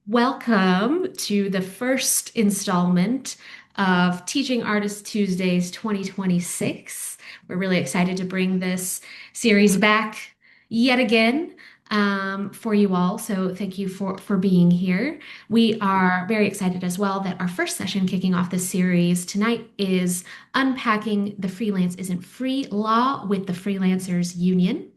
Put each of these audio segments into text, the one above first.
Welcome to the first installment of Teaching Artists Tuesdays 2026. We're really excited to bring this series back yet again for you all. So thank you for being here. We are very excited as well that our first session kicking off this series tonight is Unpacking the Freelance Isn't Free Law with the Freelancers Union.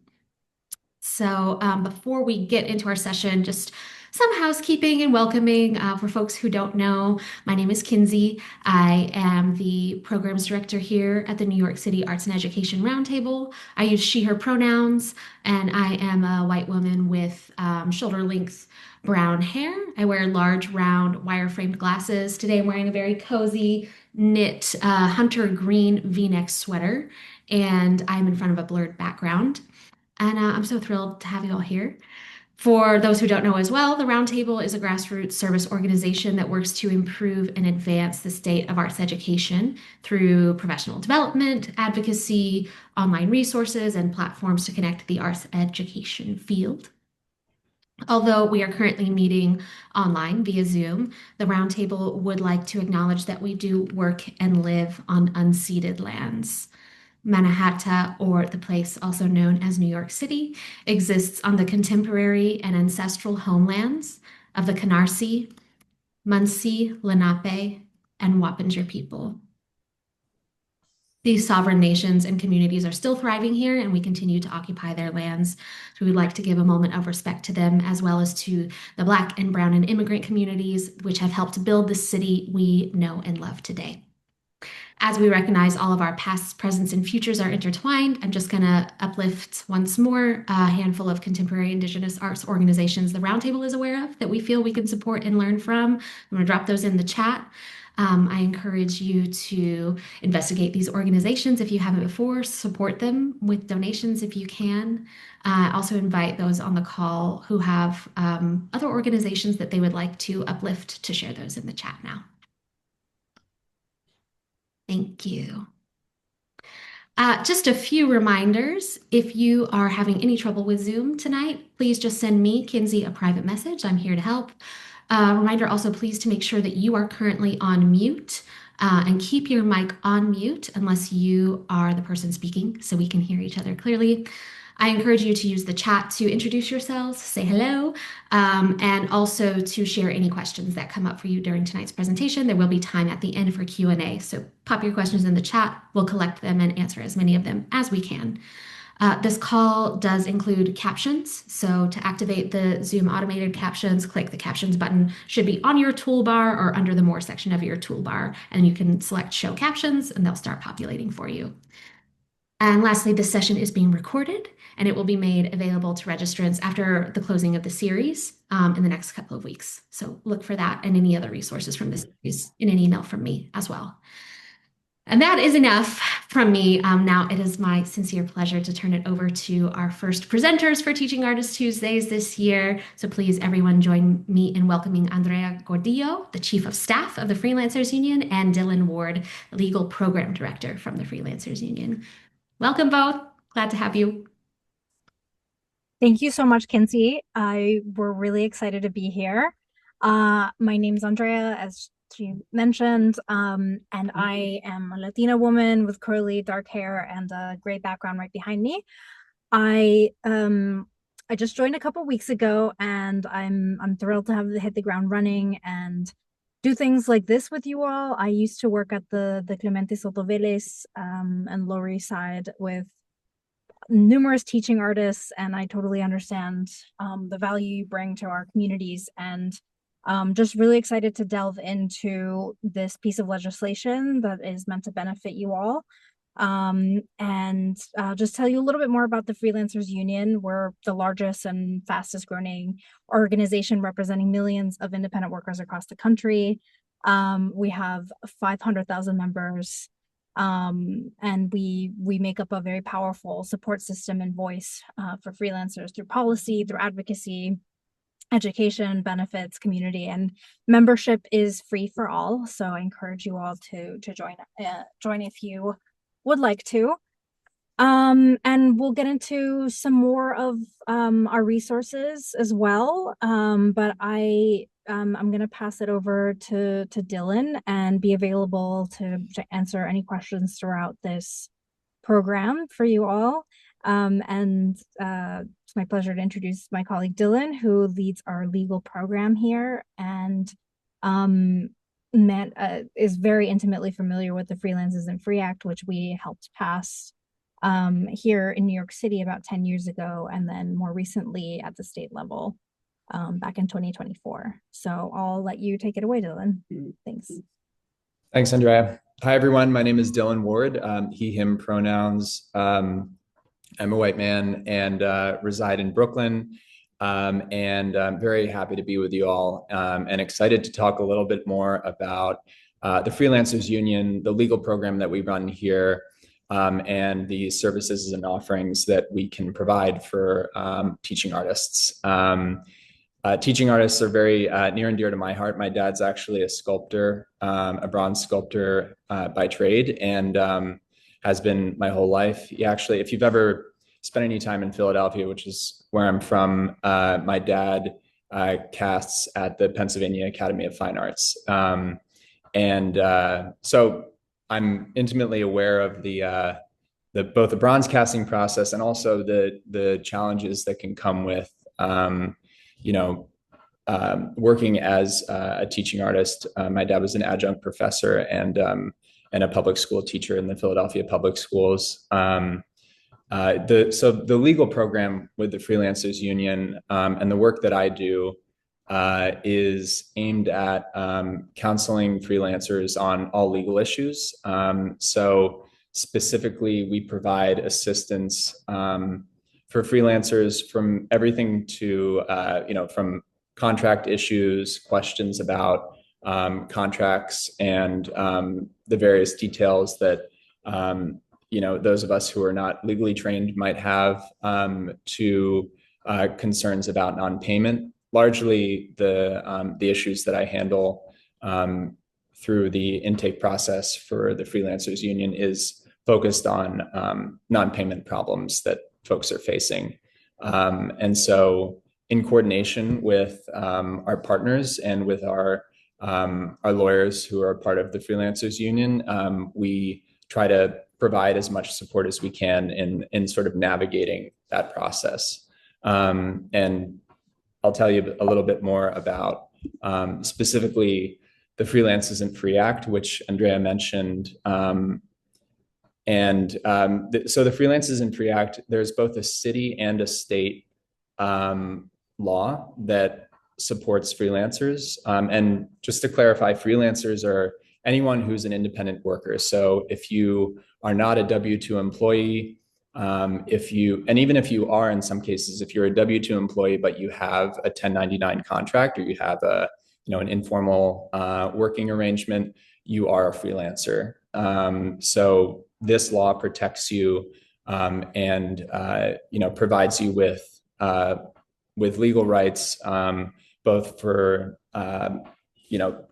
So before we get into our session, just some housekeeping and welcoming for folks who don't know. My name is Kinsey. I am the programs director here at the New York City Arts and Education Roundtable. I use she, her pronouns, and I am a white woman with shoulder length brown hair. I wear large, round, wire framed glasses. Today I'm wearing a very cozy knit hunter green v-neck sweater, and I'm in front of a blurred background. And I'm so thrilled to have you all here. For those who don't know as well, the Roundtable is a grassroots service organization that works to improve and advance the state of arts education through professional development, advocacy, online resources, and platforms to connect the arts education field. Although we are currently meeting online via Zoom, the Roundtable would like to acknowledge that we do work and live on unceded lands. Mannahatta, or the place also known as New York City, exists on the contemporary and ancestral homelands of the Canarsie, Munsee, Lenape, and Wappinger people. These sovereign nations and communities are still thriving here, and we continue to occupy their lands. So we'd like to give a moment of respect to them, as well as to the Black and Brown and immigrant communities, which have helped build the city we know and love today. As we recognize all of our past, presents, and futures are intertwined, I'm just going to uplift once more a handful of contemporary Indigenous arts organizations the Roundtable is aware of that we feel we can support and learn from. I'm going to drop those in the chat. I encourage you to investigate these organizations if you haven't before, support them with donations if you can. Also invite those on the call who have other organizations that they would like to uplift to share those in the chat now. Thank you. Just a few reminders. If you are having any trouble with Zoom tonight, please just send me, Kinsey, a private message. I'm here to help. Reminder also, please to make sure that you are currently on mute and keep your mic on mute unless you are the person speaking so we can hear each other clearly. I encourage you to use the chat to introduce yourselves, say hello, and also to share any questions that come up for you during tonight's presentation. There will be time at the end for Q&A, so pop your questions in the chat. We'll collect them and answer as many of them as we can. This call does include captions, so to activate the Zoom automated captions, click the captions button. Should be on your toolbar or under the More section of your toolbar, and you can select Show Captions, and they'll start populating for you. And lastly, this session is being recorded, and it will be made available to registrants after the closing of the series in the next couple of weeks. So look for that and any other resources from this series in an email from me as well. And that is enough from me. Now it is my sincere pleasure to turn it over to our first presenters for Teaching Artists Tuesdays this year. So please, everyone, join me in welcoming Andrea Gordillo, the Chief of Staff of the Freelancers Union, and Dylan Ward, Legal Program Director from the Freelancers Union. Welcome both. Glad to have you. Thank you so much, Kinsey. We're really excited to be here. My name's Andrea, as she mentioned, and I am a Latina woman with curly dark hair and a gray background right behind me. I just joined a couple weeks ago, and I'm thrilled to have hit the ground running and do things like this with you all. I used to work at the Clemente Soto Vélez and Lower East Side with numerous teaching artists, and I totally understand the value you bring to our communities, and just really excited to delve into this piece of legislation that is meant to benefit you all. And just tell you a little bit more about the Freelancers Union. We're the largest and fastest growing organization representing millions of independent workers across the country. We have 500,000 members. And we make up a very powerful support system and voice for freelancers through policy, through advocacy, education, benefits, community, and membership is free for all. So I encourage you all to join if you would like to. And we'll get into some more of our resources as well. But I I'm going to pass it over to Dylan and be available to answer any questions throughout this program for you all. It's my pleasure to introduce my colleague Dylan, who leads our legal program here and is very intimately familiar with the Freelance Isn't Free Act, which we helped pass here in New York City about 10 years ago, and then more recently at the state level back in 2024. So I'll let you take it away, Dylan. Thanks. Thanks, Andrea. Hi, everyone. My name is Dylan Ward. He, him pronouns. I'm a white man and reside in Brooklyn. And I'm very happy to be with you all and excited to talk a little bit more about the Freelancers Union, the legal program that we run here, and the services and offerings that we can provide for teaching artists. Teaching artists are very near and dear to my heart. My dad's actually a sculptor, a bronze sculptor by trade, and has been my whole life. He actually, if you've ever spent any time in Philadelphia, which is where I'm from, my dad casts at the Pennsylvania Academy of Fine Arts. So I'm intimately aware of both the bronze casting process and also the challenges that can come with working as a teaching artist. My dad was an adjunct professor and a public school teacher in the Philadelphia public schools. So the legal program with the Freelancers Union and the work that I do is aimed at counseling freelancers on all legal issues. So specifically, we provide assistance for freelancers from everything to, from contract issues, questions about contracts, and the various details that those of us who are not legally trained might have, to concerns about non-payment. Largely, the issues that I handle through the intake process for the Freelancers Union is focused on non-payment problems that folks are facing. And so in coordination with our partners and with our lawyers who are part of the Freelancers Union, we try to provide as much support as we can in sort of navigating that process. And I'll tell you a little bit more about specifically the Freelance Isn't Free Act, which Andrea mentioned. So the Freelance Isn't Free Act, there's both a city and a state law that supports freelancers. And just to clarify, freelancers are anyone who's an independent worker. So if you are not a W-2 employee, and even if you are, in some cases, if you're a W-2 employee, but you have a 1099 contract, or you have an informal working arrangement, you are a freelancer. So this law protects you and provides you with legal rights, both for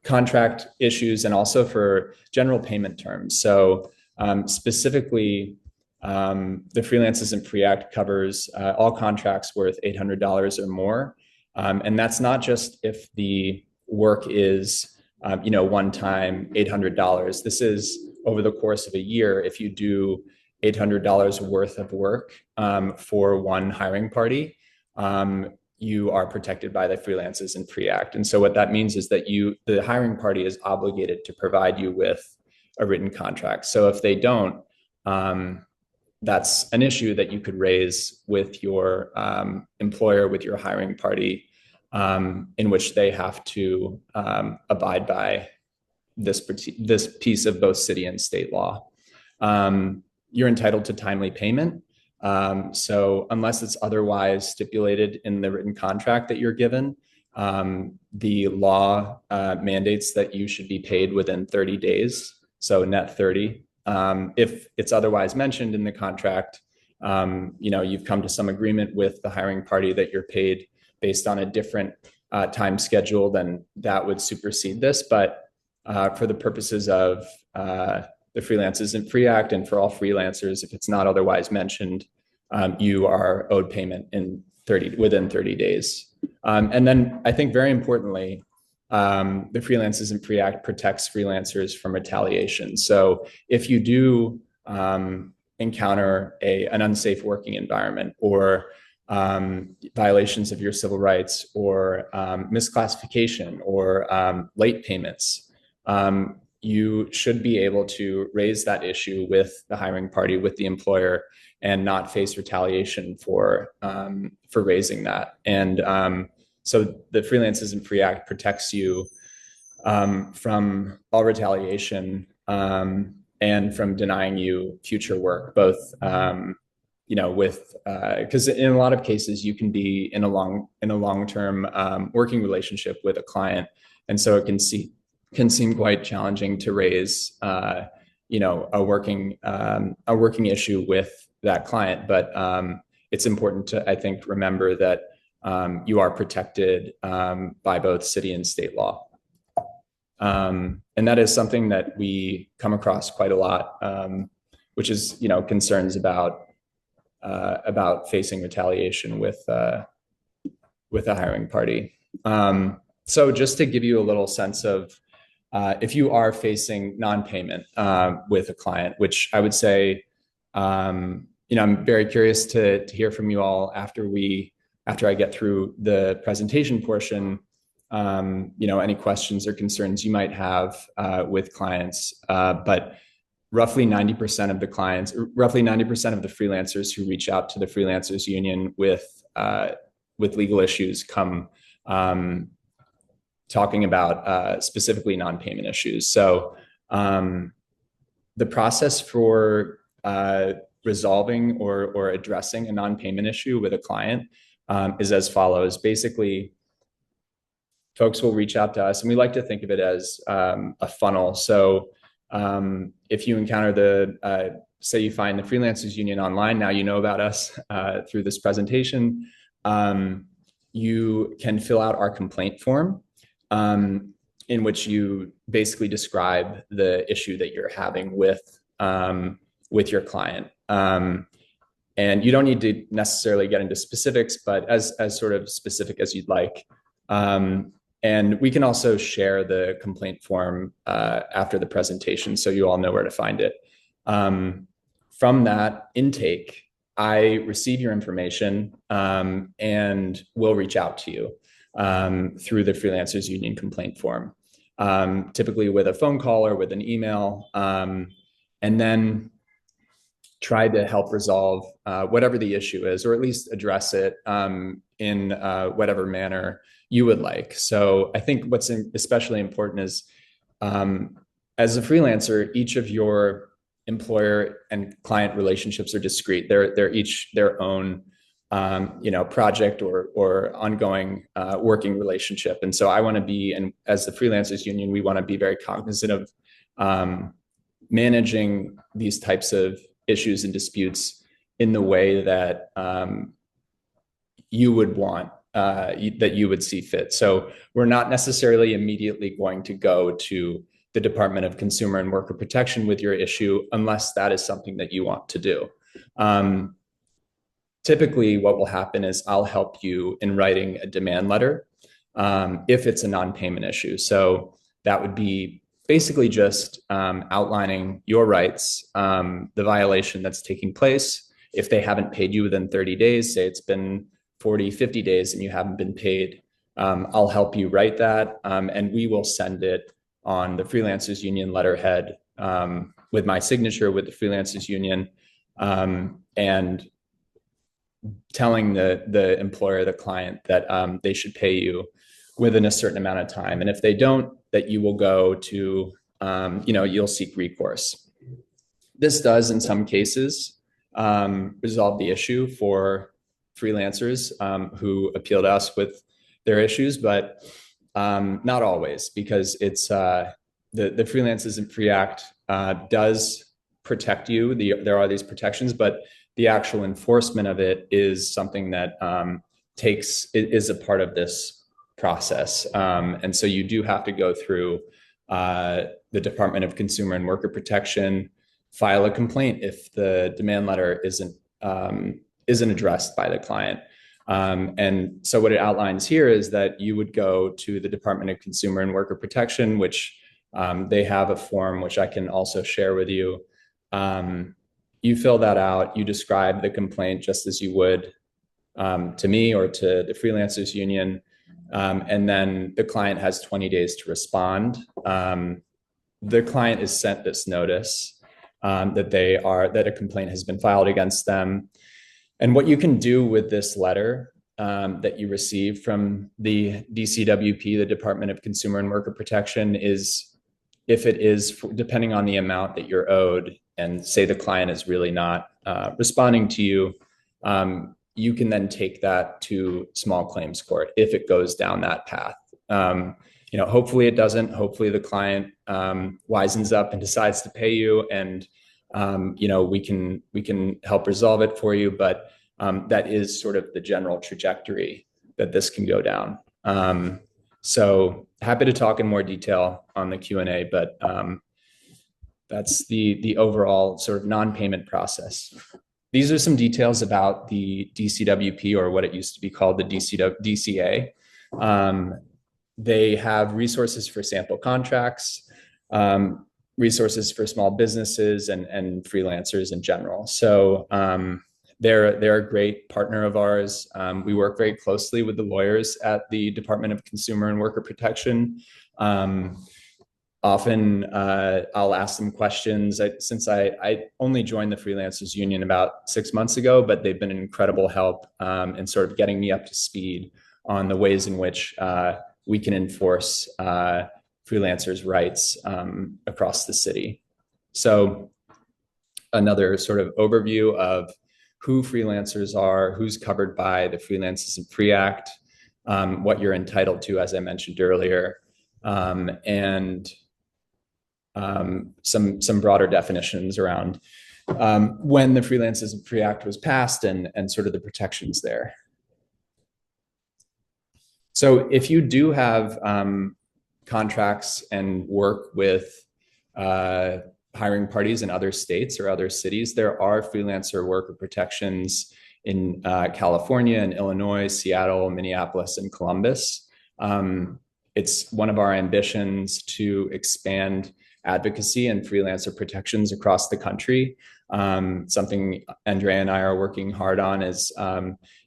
contract issues and also for general payment terms. So specifically, the Freelance Isn't Free Act covers all contracts worth $800 or more. And that's not just if the work is, one time $800. This is over the course of a year. If you do $800 worth of work for one hiring party, you are protected by the Freelance Isn't Free Act. And so what that means is that the hiring party is obligated to provide you with a written contract. So if they don't, that's an issue that you could raise with your employer, with your hiring party, in which they have to abide by this piece of both city and state law. You're entitled to timely payment. So unless it's otherwise stipulated in the written contract that you're given, the law mandates that you should be paid within 30 days. So net 30. If it's otherwise mentioned in the contract, you've come to some agreement with the hiring party that you're paid based on a different time schedule, then that would supersede this. But for the purposes of the Freelance Isn't Free Act and for all freelancers, if it's not otherwise mentioned, you are owed payment within 30 days. And then I think very importantly, the Freelance Isn't Free Act protects freelancers from retaliation. So if you do encounter an unsafe working environment, or violations of your civil rights, or misclassification, or late payments, you should be able to raise that issue with the hiring party, with the employer, and not face retaliation for raising that. And so the Freelance Isn't Free Act protects you from all retaliation, and from denying you future work, both with because in a lot of cases you can be in a long-term working relationship with a client, and so it can seem quite challenging to raise a working issue with that client. But it's important to, I think, remember that you are protected by both city and state law. And that is something that we come across quite a lot, which is, concerns about facing retaliation with a hiring party. So just to give you a little sense of, if you are facing non-payment with a client, which I would say, I'm very curious to hear from you all after I get through the presentation portion, any questions or concerns you might have with clients. But roughly 90% of the clients, roughly 90% of the freelancers who reach out to the Freelancers Union with legal issues come talking about specifically non-payment issues. So the process for resolving or addressing a non-payment issue with a client is as follows. Basically, folks will reach out to us, and we like to think of it as a funnel. So if you encounter say you find the Freelancers Union online, now you know about us through this presentation, you can fill out our complaint form, in which you basically describe the issue that you're having with your client. And you don't need to necessarily get into specifics, but as sort of specific as you'd like. And we can also share the complaint form after the presentation, so you all know where to find it. From that intake, I receive your information and will reach out to you through the Freelancers Union complaint form, typically with a phone call or with an email, and then try to help resolve whatever the issue is, or at least address it in whatever manner you would like. So I think what's especially important is, as a freelancer, each of your employer and client relationships are discrete. They're each their own project or ongoing working relationship. And so I want to be, and as the Freelancers Union, we want to be very cognizant of managing these types of issues and disputes in the way that you would want, that you would see fit. So we're not necessarily immediately going to go to the Department of Consumer and Worker Protection with your issue unless that is something that you want to do. Typically, what will happen is I'll help you in writing a demand letter if it's a non-payment issue. So that would be basically just outlining your rights, the violation that's taking place. If they haven't paid you within 30 days, say it's been 40, 50 days and you haven't been paid, I'll help you write that, and we will send it on the Freelancers Union letterhead with my signature with the Freelancers Union, and telling the employer, the client, that they should pay you within a certain amount of time. And if they don't, that you will go to, you'll seek recourse. This does, in some cases, resolve the issue for freelancers who appeal to us with their issues, but not always, because it's the Freelance Isn't Free Act does protect you. There are these protections, but the actual enforcement of it is something that is a part of this process. And so you do have to go through the Department of Consumer and Worker Protection, file a complaint if the demand letter isn't addressed by the client. And so what it outlines here is that you would go to the Department of Consumer and Worker Protection, which they have a form which I can also share with you. You fill that out, you describe the complaint just as you would to me or to the Freelancers Union. And then the client has 20 days to respond. The client is sent this notice that a complaint has been filed against them. And what you can do with this letter that you receive from the DCWP, the Department of Consumer and Worker Protection, is if it is, depending on the amount that you're owed, and say the client is really not responding to you, you can then take that to small claims court if it goes down that path. Hopefully it doesn't. Hopefully the client wisens up and decides to pay you, and we can help resolve it for you. But that is sort of the general trajectory that this can go down. So happy to talk in more detail on the Q&A, but that's the overall sort of non-payment process. These are some details about the DCWP, or what it used to be called, the DCA. They have resources for sample contracts, resources for small businesses and freelancers in general. So they're a great partner of ours. We work very closely with the lawyers at the Department of Consumer and Worker Protection. Often I'll ask them questions. Since I only joined the Freelancers Union about 6 months ago, but they've been an incredible help in sort of getting me up to speed on the ways in which we can enforce freelancers' rights across the city. So another sort of overview of who freelancers are, who's covered by the Freelance Isn't Free Act, what you're entitled to, as I mentioned earlier, and some broader definitions around when the Freelance Isn't Free Act was passed and sort of the protections there. So if you do have contracts and work with hiring parties in other states or other cities, there are freelancer worker protections in California and Illinois, Seattle, Minneapolis, and Columbus. It's one of our ambitions to expand advocacy and freelancer protections across the country. Something Andrea and I are working hard on is,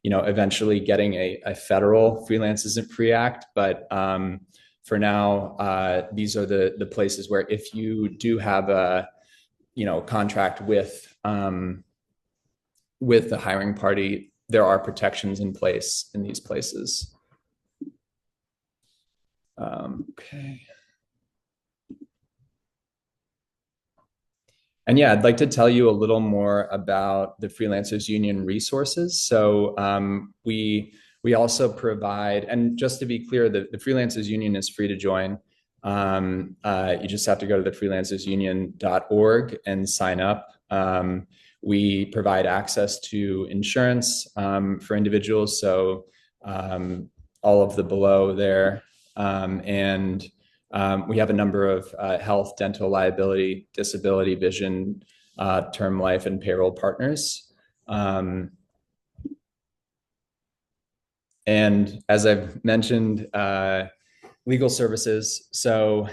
eventually getting a federal Freelance Isn't Free Act. But for now, these are the places where if you do have a, contract with the hiring party, there are protections in place in these places. Okay. And yeah, I'd like to tell you a little more about the Freelancers Union resources. So we also provide, and just to be clear, the Freelancers Union is free to join. You just have to go to the freelancersunion.org and sign up. We provide access to insurance for individuals, so all of the below there. And we have a number of health, dental, liability, disability, vision, term life, and payroll partners. And as I've mentioned, legal services. So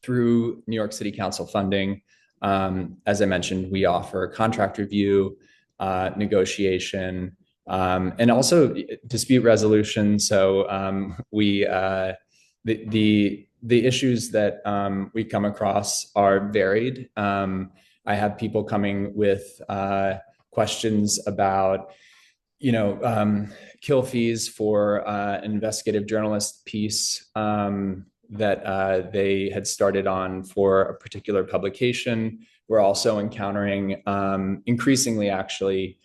through New York City Council funding, as I mentioned, we offer contract review, negotiation, and also dispute resolution. So the issues that we come across are varied. I have people coming with questions about, kill fees for an investigative journalist piece that they had started on for a particular publication. We're also encountering increasingly, actually,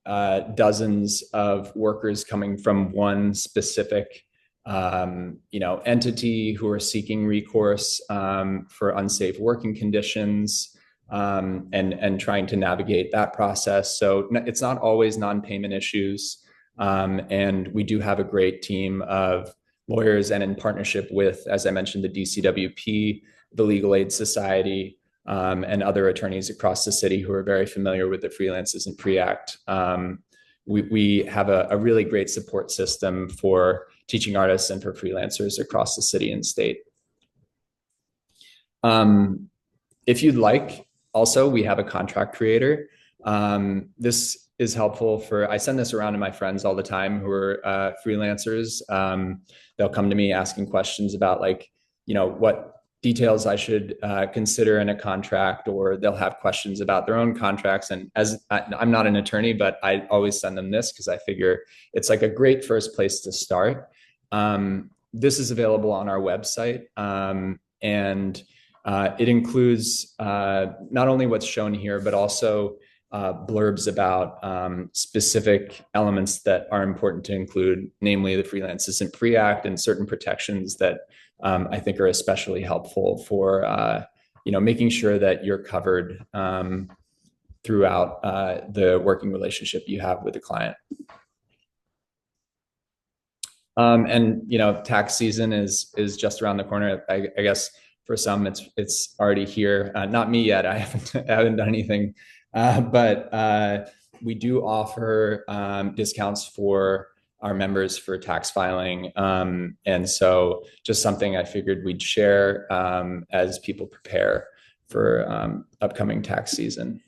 dozens of workers coming from one specific entity who are seeking recourse for unsafe working conditions, and trying to navigate that process. So it's not always non-payment issues. And we do have a great team of lawyers, and in partnership with, as I mentioned, the DCWP, the Legal Aid Society, and other attorneys across the city who are very familiar with the Freelance Isn't Free Act. We have a really great support system for teaching artists and for freelancers across the city and state. If you'd like, also, we have a contract creator. This is helpful for, I send this around to my friends all the time who are freelancers. They'll come to me asking questions about like, what details I should consider in a contract, or they'll have questions about their own contracts. And as I'm not an attorney, but I always send them this because I figure it's like a great first place to start. This is available on our website, and it includes not only what's shown here, but also blurbs about specific elements that are important to include, namely the Freelance Isn't Free Act and certain protections that I think are especially helpful for making sure that you're covered throughout the working relationship you have with the client. And tax season is just around the corner. I guess for some it's already here. Not me yet. I haven't done anything, but we do offer discounts for our members for tax filing, and so just something I figured we'd share as people prepare for upcoming tax season.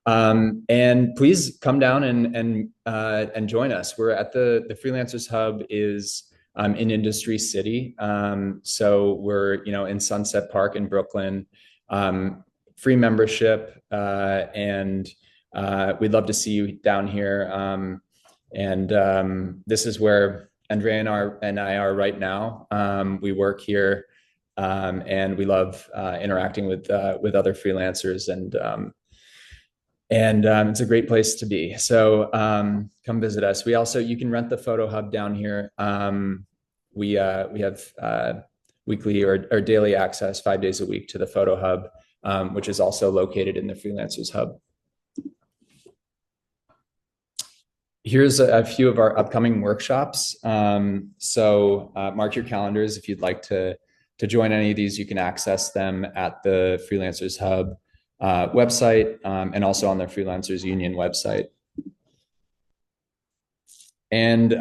And please come down and join us. We're at the Freelancers Hub is in Industry City. So we're in Sunset Park in Brooklyn. Free membership, and we'd love to see you down here. And this is where Andrea and I are right now. We work here, and we love interacting with other freelancers, and it's a great place to be. So come visit us. You can rent the photo hub down here. We have weekly or daily access 5 days a week to the photo hub, which is also located in the Freelancers Hub. Here's a few of our upcoming workshops. So mark your calendars. If you'd like to join any of these, you can access them at the Freelancers Hub website, and also on the Freelancers Union website. And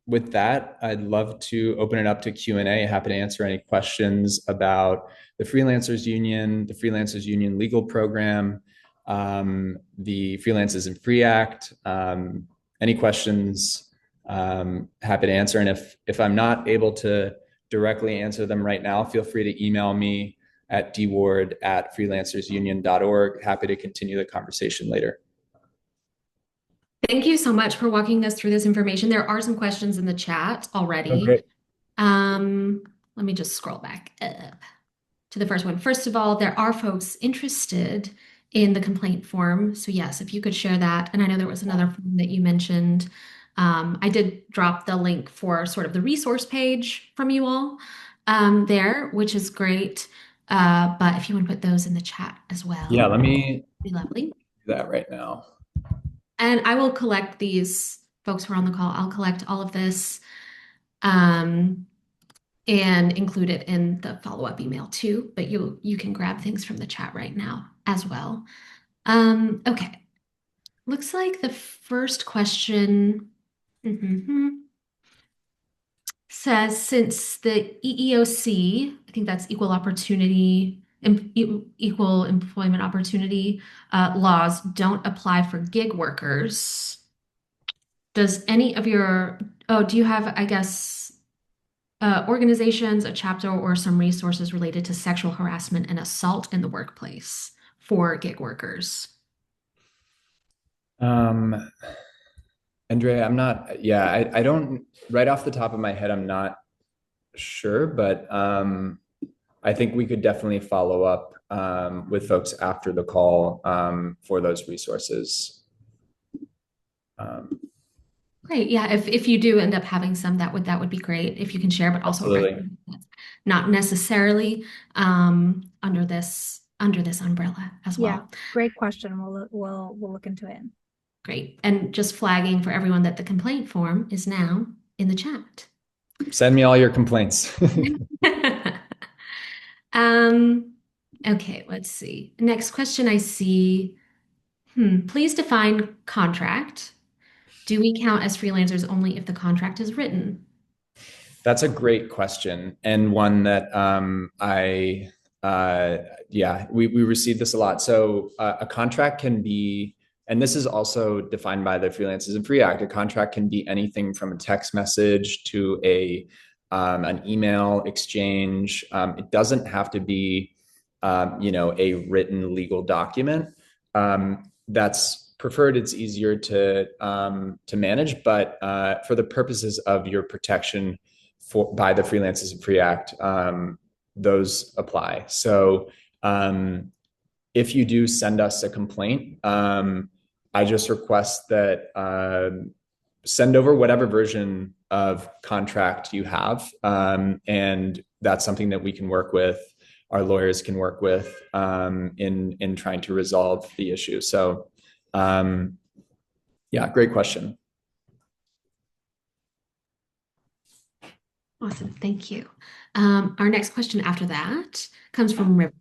with that, I'd love to open it up to Q&A. Happy to answer any questions about the Freelancers Union, the Freelancers Union legal program, the Freelance Isn't Free Act. Any questions, happy to answer. And if I'm not able to directly answer them right now, feel free to email me at dward@freelancersunion.org. Happy to continue the conversation later. Thank you so much for walking us through this information. There are some questions in the chat already. Oh, great. Let me just scroll back up to the first one. First of all, there are folks interested in the complaint form. So yes, if you could share that. And I know there was another form that you mentioned. I did drop the link for sort of the resource page from you all there, which is great. But if you want to put those in the chat as well. Yeah, let me be lovely. do that right now. And I will collect these folks who are on the call. I'll collect all of this and include it in the follow-up email too. But you can grab things from the chat right now as well. Okay. Looks like the first question says, since the EEOC, I think that's equal employment opportunity laws don't apply for gig workers, does any of your, do you have, I guess, organizations, a chapter, or some resources related to sexual harassment and assault in the workplace for gig workers? Andrea, I don't, right off the top of my head, I'm not sure, but I think we could definitely follow up with folks after the call for those resources. Great. Yeah, if you do end up having some, that would be great if you can share, but also not necessarily under this umbrella as well. Yeah, great question. We'll look into it. Great. And just flagging for everyone that the complaint form is now in the chat. Send me all your complaints. Um, okay, let's see. Next question I see. Please define contract. Do we count as freelancers only if the contract is written? That's a great question, and one that yeah, we receive this a lot. So a contract can be, and this is also defined by the Freelancers Isn't Free Act. A contract can be anything from a text message to an email exchange. It doesn't have to be, a written legal document. That's preferred. It's easier to manage, but for the purposes of your protection by the Freelancers Isn't Free Act, those apply. So if you do send us a complaint, I just request that send over whatever version of contract you have, and that's something that we can work with. Our lawyers can work with in trying to resolve the issue. So, yeah, great question. Awesome, thank you. Our next question after that comes from River.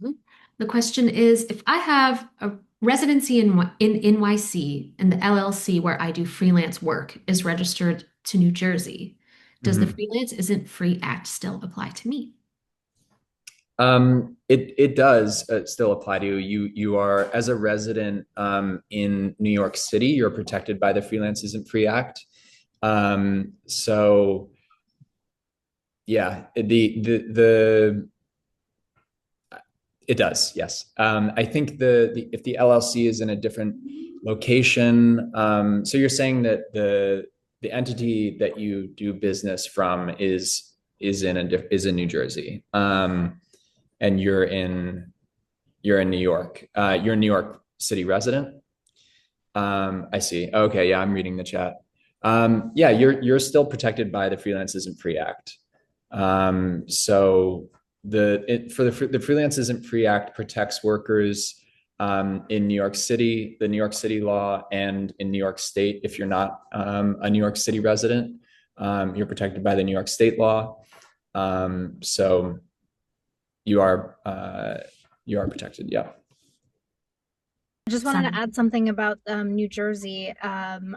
The question is, if I have a residency in NYC and the LLC where I do freelance work is registered to New Jersey, does the Freelance Isn't Free Act still apply to me? It does still apply to you. You are, as a resident in New York City, you're protected by the Freelance Isn't Free Act. So yeah, it does, yes. I think if the LLC is in a different location, so you're saying that the entity that you do business from is in New Jersey, and you're in New York. You're a New York City resident. I see. Okay, yeah, I'm reading the chat. Yeah, you're still protected by the Freelance Isn't Free Act. So the Freelance Isn't Free Act protects workers in New York City, the New York City law, and in New York State. If you're not a New York City resident, you're protected by the New York State law. So you are protected. Yeah. I just wanted to add something about New Jersey.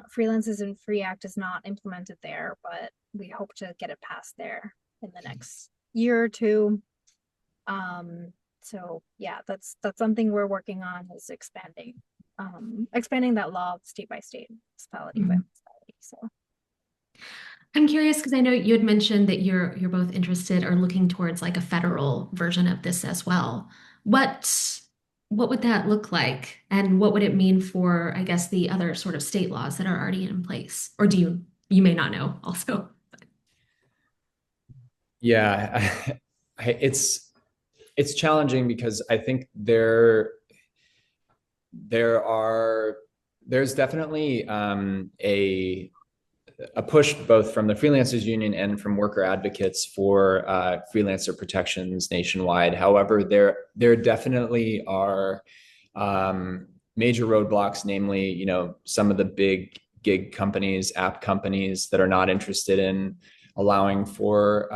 Freelance Isn't Free Act is not implemented there, but we hope to get it passed there in the next year or two. So yeah, that's something we're working on, is expanding that law state by state, municipality by municipality. So I'm curious because I know you had mentioned that you're both interested or looking towards like a federal version of this as well. What would that look like, and what would it mean for, I guess, the other sort of state laws that are already in place? Or you may not know also. Yeah, it's challenging because I think there's definitely a push both from the Freelancers Union and from worker advocates for freelancer protections nationwide. However, there definitely are major roadblocks, namely, some of the big gig companies, app companies that are not interested in allowing for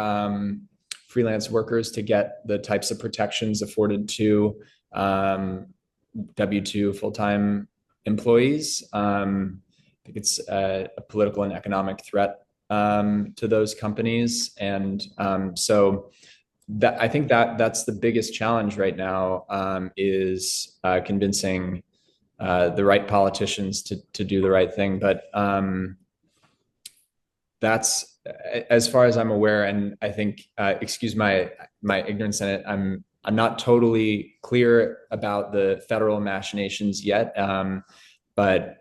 freelance workers to get the types of protections afforded to W-2 full-time employees. I think it's a political and economic threat to those companies. And so I think that's the biggest challenge right now, is convincing the right politicians to do the right thing. But that's, as far as I'm aware, and I think, excuse my ignorance in it, I'm not totally clear about the federal machinations yet, but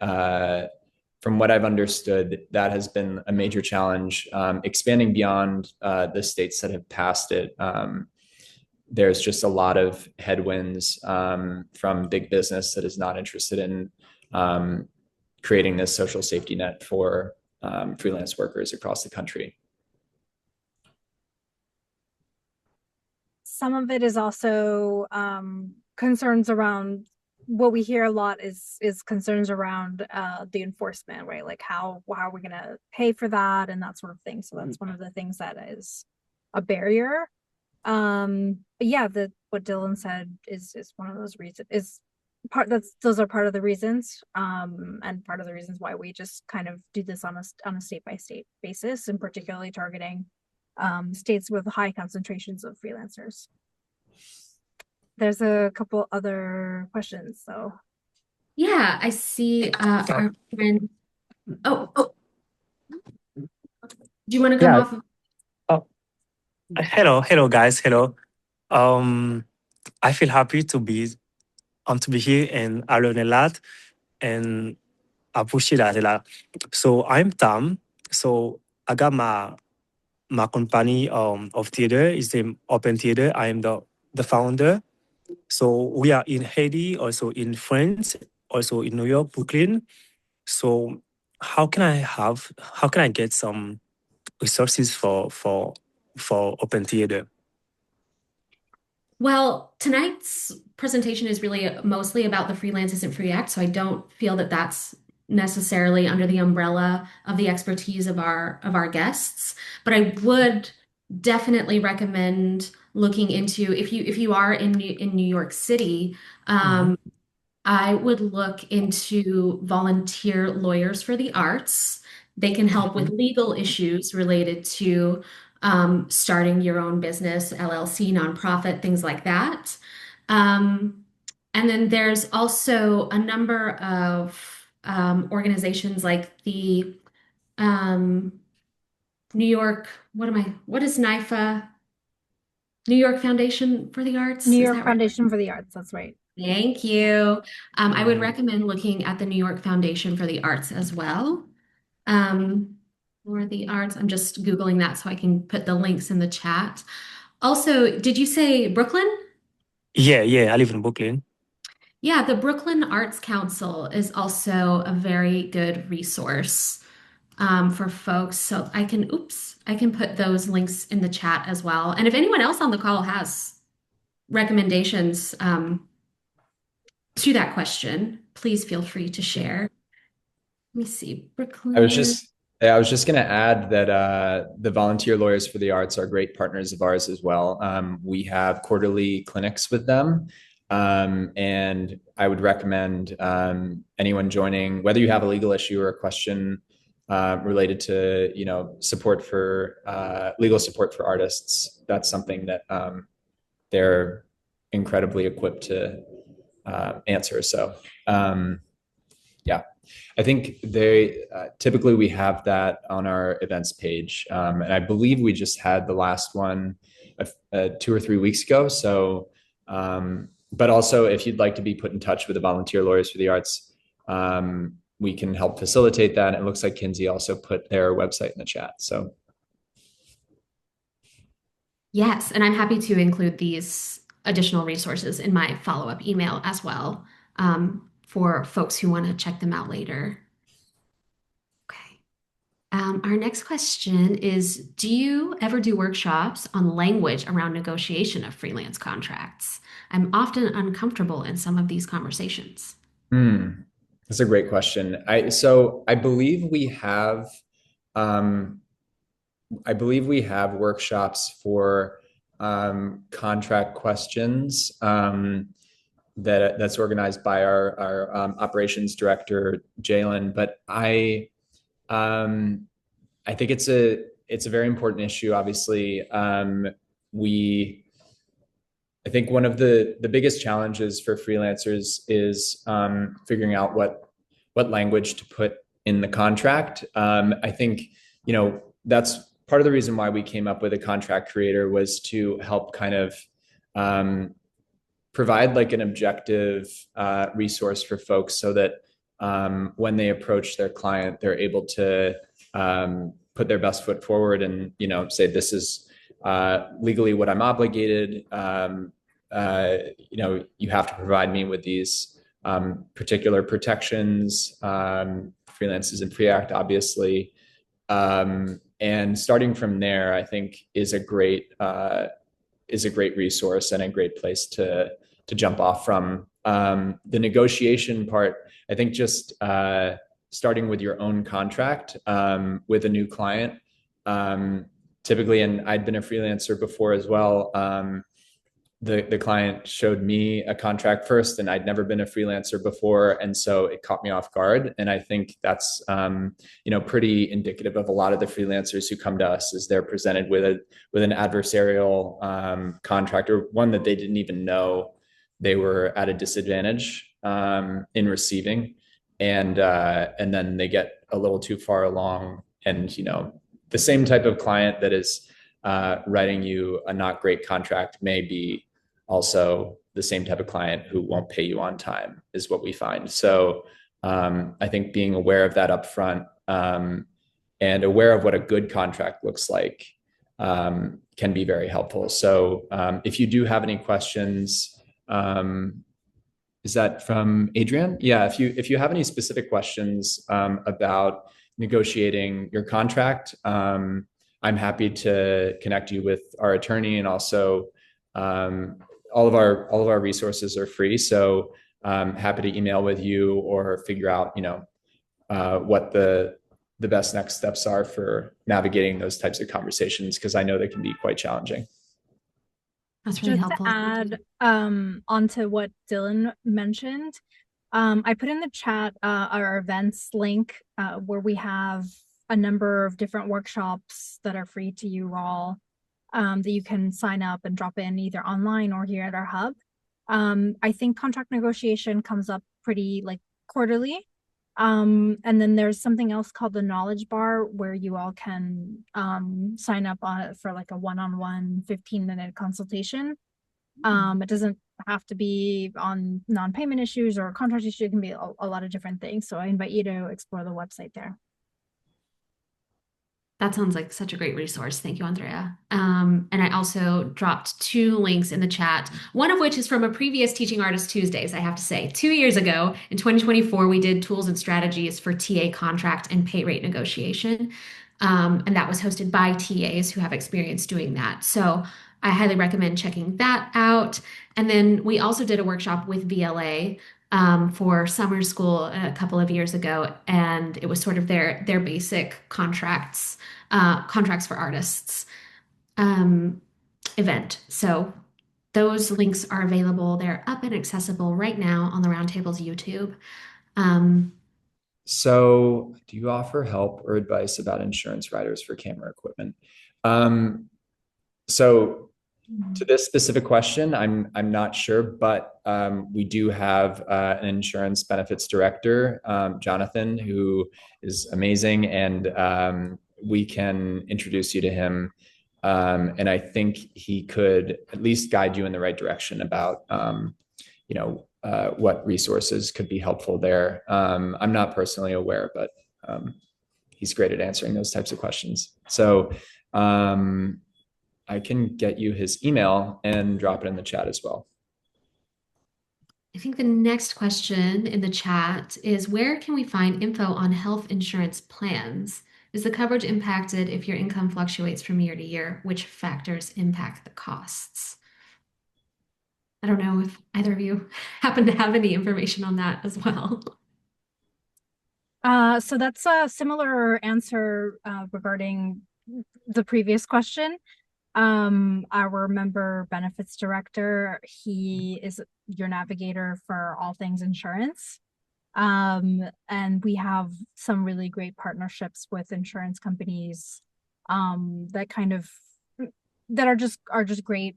from what I've understood, that has been a major challenge, expanding beyond the states that have passed it. There's just a lot of headwinds from big business that is not interested in creating this social safety net for freelance workers across the country. some of it is also concerns around, what we hear a lot is concerns around the enforcement, right? Like how are we going to pay for that and that sort of thing. So that's one of the things that is a barrier. But yeah, what Dylan said is one of those reasons is those are part of the reasons, and part of the reasons why we just kind of do this on a state by state basis, and particularly targeting states with high concentrations of freelancers. There's a couple other questions, so. Yeah, I see our friend. Oh, do you want to come Yeah. off? Oh, hello, guys. Hello. Um, I feel happy to be here, and I learn a lot, and I appreciate that a lot. So I'm Tam. So I got my company of theater is the Open Theater. I am the founder. So we are in Haiti, also in France, also in New York, Brooklyn. So how can I get some resources for Open Theater? Well, tonight's presentation is really mostly about the Freelance Isn't Free Act, so I don't feel that that's necessarily under the umbrella of the expertise of our guests. But I would definitely recommend looking into if you are in New York City, Mhm. I would look into volunteer lawyers for the arts. They can help with Mhm. legal issues related to starting your own business, LLC, nonprofit, things like that. Um, and then there's also a number of organizations like the um, New York, what is NYFA? New York Foundation for the New Arts, is York that right? Foundation for the Arts, that's right. Thank you. I would Mhm. recommend looking at the New York Foundation for the Arts as well. Um, for the arts, I'm just Googling that so I can put the links in the chat. Also, did you say Brooklyn? Yeah, I live in Brooklyn. Yeah, the Brooklyn Arts Council is also a very good resource for folks. So I can put those links in the chat as well. And if anyone else on the call has recommendations to that question, please feel free to share. Let me see, I was Brooklyn. just I was just going to add that the Volunteer Lawyers for the Arts are great partners of ours as well. We have quarterly clinics with them, and I would recommend anyone joining, whether you have a legal issue or a question related to support for legal support for artists. That's something that they're incredibly equipped to answer. So. Yeah, I think they typically we have that on our events page, and I believe we just had the last one 2 or 3 weeks ago. So, but also if you'd like to be put in touch with the Volunteer Lawyers for the Arts, we can help facilitate that. And it looks like Kinsey also put their website in the chat. So, Yes, and I'm happy to include these additional resources in my follow-up email as well, for folks who want to check them out later. Okay. Our next question is, do you ever do workshops on language around negotiation of freelance contracts? I'm often uncomfortable in some of these conversations. that's a great question. I believe we have. Um, I believe we have workshops for contract questions that's organized by our operations director, Jalen. But I think it's a very important issue. Obviously, we I think one of the biggest challenges for freelancers is figuring out what language to put in the contract. I think that's part of the reason why we came up with a contract creator, was to help kind of provide like an objective resource for folks, so that when they approach their client, they're able to put their best foot forward and say, this is legally what I'm obligated. You have to provide me with these particular protections. Freelance Isn't Free Act, obviously. And starting from there, I think is a great resource and a great place to jump off from. The negotiation part, I think, just starting with your own contract with a new client typically, and I'd been a freelancer before as well. The client showed me a contract first, and I'd never been a freelancer before, and so it caught me off guard. And I think that's pretty indicative of a lot of the freelancers who come to us, is they're presented with an adversarial contract, or one that they didn't even know they were at a disadvantage in receiving, and then they get a little too far along, and the same type of client that is writing you a not great contract may be also the same type of client who won't pay you on time, is what we find. So I think being aware of that upfront and aware of what a good contract looks like can be very helpful. So if you do have any questions, is that from Adrian? Yeah, if you have any specific questions about negotiating your contract, I'm happy to connect you with our attorney, and also all of our resources are free. So happy to email with you or figure out what the best next steps are for navigating those types of conversations, because I know they can be quite challenging. That's really Just helpful. to add onto what Dylan mentioned, I put in the chat our events link where we have a number of different workshops that are free to you all, that you can sign up and drop in either online or here at our hub. I think contract negotiation comes up pretty quarterly. And then there's something else called the knowledge bar, where you all can sign up for a one-on-one 15-minute consultation. It doesn't have to be on non-payment issues or contract issues. It can be a lot of different things. So I invite you to explore the website there. That sounds like such a great resource. Thank you, Andrea. And I also dropped 2 links in the chat, one of which is from a previous Teaching Artist Tuesdays, I have to say. 2 years ago, in 2024, we did tools and strategies for TA contract and pay rate negotiation. And that was hosted by TAs who have experience doing that. So I highly recommend checking that out. And then we also did a workshop with VLA for summer school a couple of years ago, and it was sort of their basic contracts for artists event. So those links are available. They're up and accessible right now on the Roundtable's YouTube. So do you offer help or advice about insurance riders for camera equipment? So to this specific question, I'm not sure, but we do have an insurance benefits director, Jonathan, who is amazing, and we can introduce you to him. And I think he could at least guide you in the right direction about what resources could be helpful there. I'm not personally aware, but he's great at answering those types of questions. So I can get you his email and drop it in the chat as well. I think the next question in the chat is, where can we find info on health insurance plans? Is the coverage impacted if your income fluctuates from year to year? Which factors impact the costs? I don't know if either of you happen to have any information on that as well. So that's a similar answer regarding the previous question. Our member benefits director, he is your navigator for all things insurance. And we have some really great partnerships with insurance companies that are just great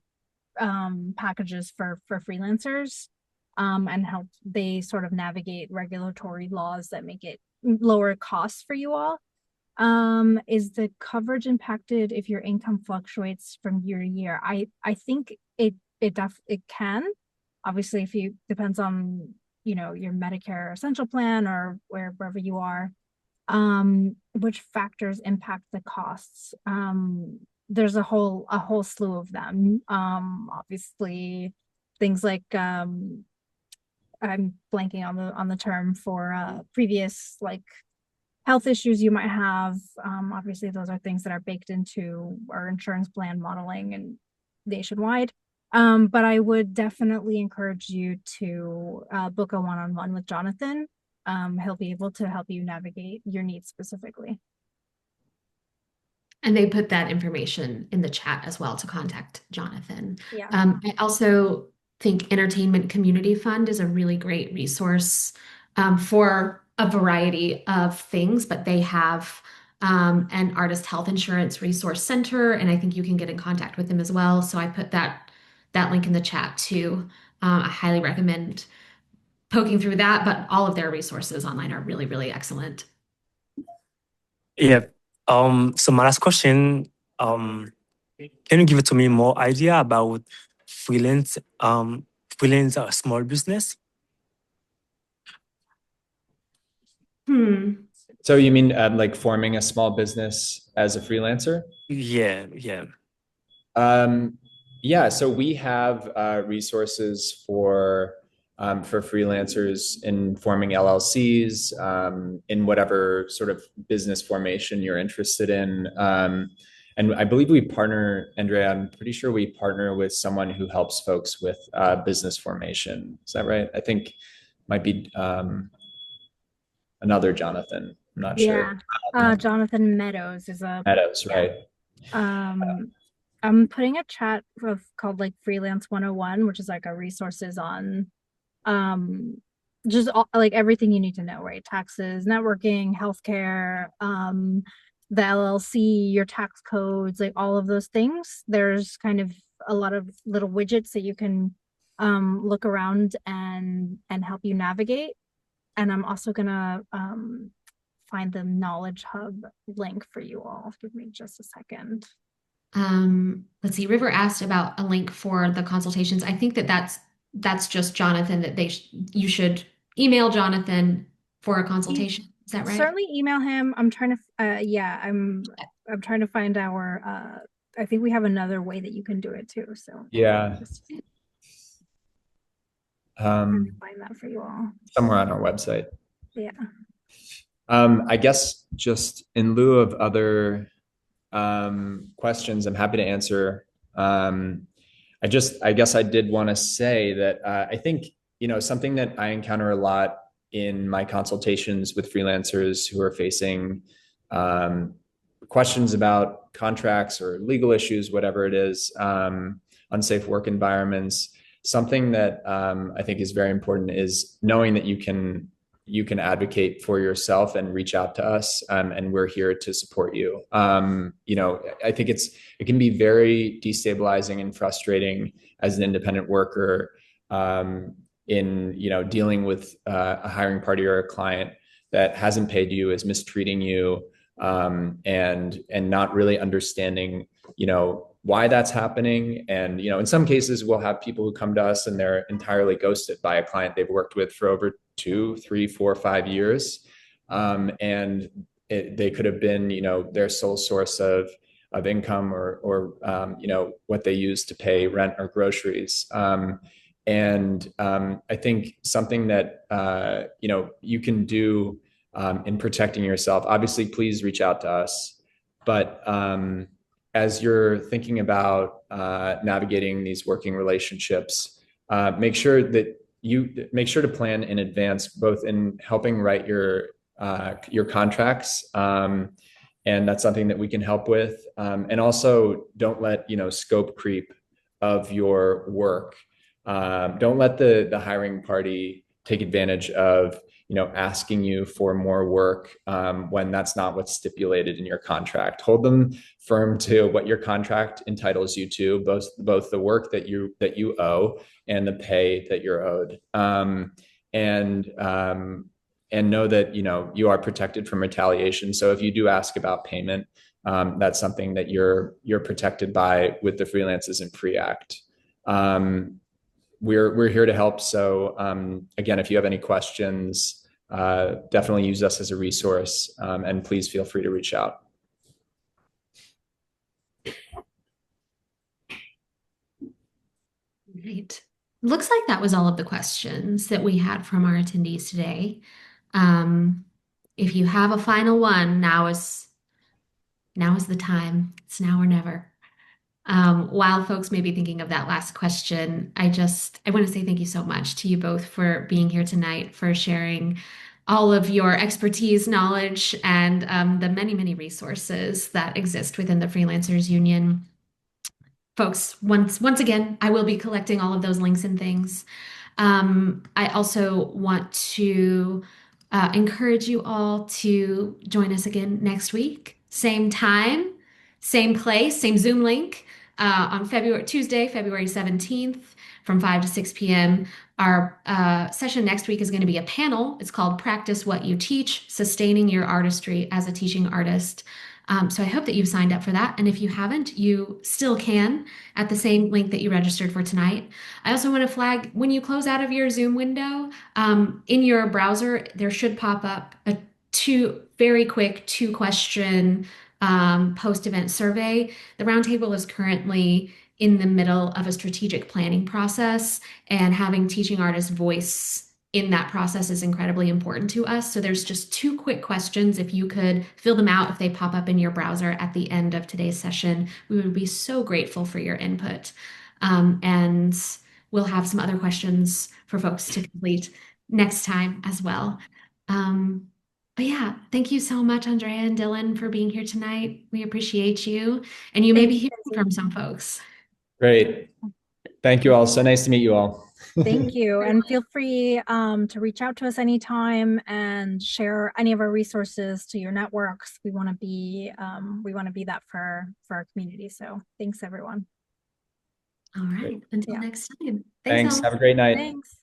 packages for freelancers, and help they sort of navigate regulatory laws that make it lower costs for you all. Is the coverage impacted if your income fluctuates from year to year? I think it can. Obviously, if you depends on your Medicare Essential Plan or wherever you are, which factors impact the costs. There's a whole slew of them. Obviously, things like I'm blanking on the term for previous health issues you might have. Obviously, those are things that are baked into our insurance plan modeling and nationwide. But I would definitely encourage you to book a one-on-one with Jonathan. He'll be able to help you navigate your needs specifically. And they put that information in the chat as well to contact Jonathan. Yeah. I also think Entertainment Community Fund is a really great resource for a variety of things, but they have an artist health insurance resource center, and I think you can get in contact with them as well. So I put that link in the chat too. I highly recommend poking through that, but all of their resources online are really, really excellent. Yeah. So my last question, can you give it to me more idea about freelance, freelance small business? So you mean like forming a small business as a freelancer? Yeah, yeah. Yeah, so we have resources for freelancers in forming LLCs, in whatever sort of business formation you're interested in. And I believe we partner, Andrea, I'm pretty sure we partner with someone who helps folks with business formation. Is that right? I think might be another Jonathan. I'm not sure. Jonathan Meadows is a Meadows, right? I'm putting a chat called like Freelance 101, which is like a resources on just like everything you need to know, right? Taxes, networking, healthcare, the LLC, your tax codes, like all of those things. There's kind of a lot of little widgets that you can look around and help you navigate. And I'm also gonna find the Knowledge Hub link for you all. Give me just a second. Let's see. River asked about a link for the consultations. I think that's just Jonathan that you should email Jonathan for a consultation. Is that right? Certainly email him. I'm trying to I'm trying to find our I think we have another way that you can do it too. So yeah. Find that for you all. Somewhere on our website. Yeah. I guess just in lieu of other questions, I'm happy to answer. I guess I did want to say that I think, something that I encounter a lot in my consultations with freelancers who are facing questions about contracts or legal issues, whatever it is, unsafe work environments. Something that I think is very important is knowing that you can advocate for yourself and reach out to us, and we're here to support you. I think it can be very destabilizing and frustrating as an independent worker in dealing with a hiring party or a client that hasn't paid you, is mistreating you, and not really understanding why that's happening. And in some cases we'll have people who come to us and they're entirely ghosted by a client they've worked with for over 2, 3, 4, 5 years, and they could have been their sole source of income or what they use to pay rent or groceries. And I think something that you can do in protecting yourself, obviously please reach out to us, but as you're thinking about navigating these working relationships, make sure to plan in advance, both in helping write your contracts, and that's something that we can help with, and also don't let scope creep of your work. Don't let the hiring party take advantage of asking you for more work when that's not what's stipulated in your contract. Hold them firm to what your contract entitles you to, both the work that you owe and the pay that you're owed. And know that you are protected from retaliation. So if you do ask about payment, that's something that you're protected by with the Freelance Isn't Free Act. We're here to help. So again, if you have any questions, definitely use us as a resource, and please feel free to reach out. Great. Looks like that was all of the questions that we had from our attendees today. If you have a final one, now is the time. It's now or never. While folks may be thinking of that last question, I want to say thank you so much to you both for being here tonight, for sharing all of your expertise, knowledge, and the many, many resources that exist within the Freelancers Union. Folks, once again, I will be collecting all of those links and things. I also want to encourage you all to join us again next week, same time, same place, same Zoom link on Tuesday, February 17th from 5 to 6 p.m. Our session next week is going to be a panel. It's called Practice What You Teach, Sustaining Your Artistry as a Teaching Artist. So I hope that you've signed up for that. And if you haven't, you still can at the same link that you registered for tonight. I also want to flag when you close out of your Zoom window, in your browser, there should pop up a very quick 2-question post-event survey. The Roundtable is currently in the middle of a strategic planning process, and having teaching artists' voice in that process is incredibly important to us. So there's just 2 quick questions. If you could fill them out, if they pop up in your browser at the end of today's session, we would be so grateful for your input. And we'll have some other questions for folks to complete next time as well. But yeah, thank you so much, Andrea and Dylan, for being here tonight. We appreciate you. And you may be hearing from some folks. Great. Thank you all. So nice to meet you all. Thank you. And feel free to reach out to us anytime and share any of our resources to your networks. We want to be that for our community. So thanks, everyone. All right. Until next time. Thanks. all. Have a great night. Thanks.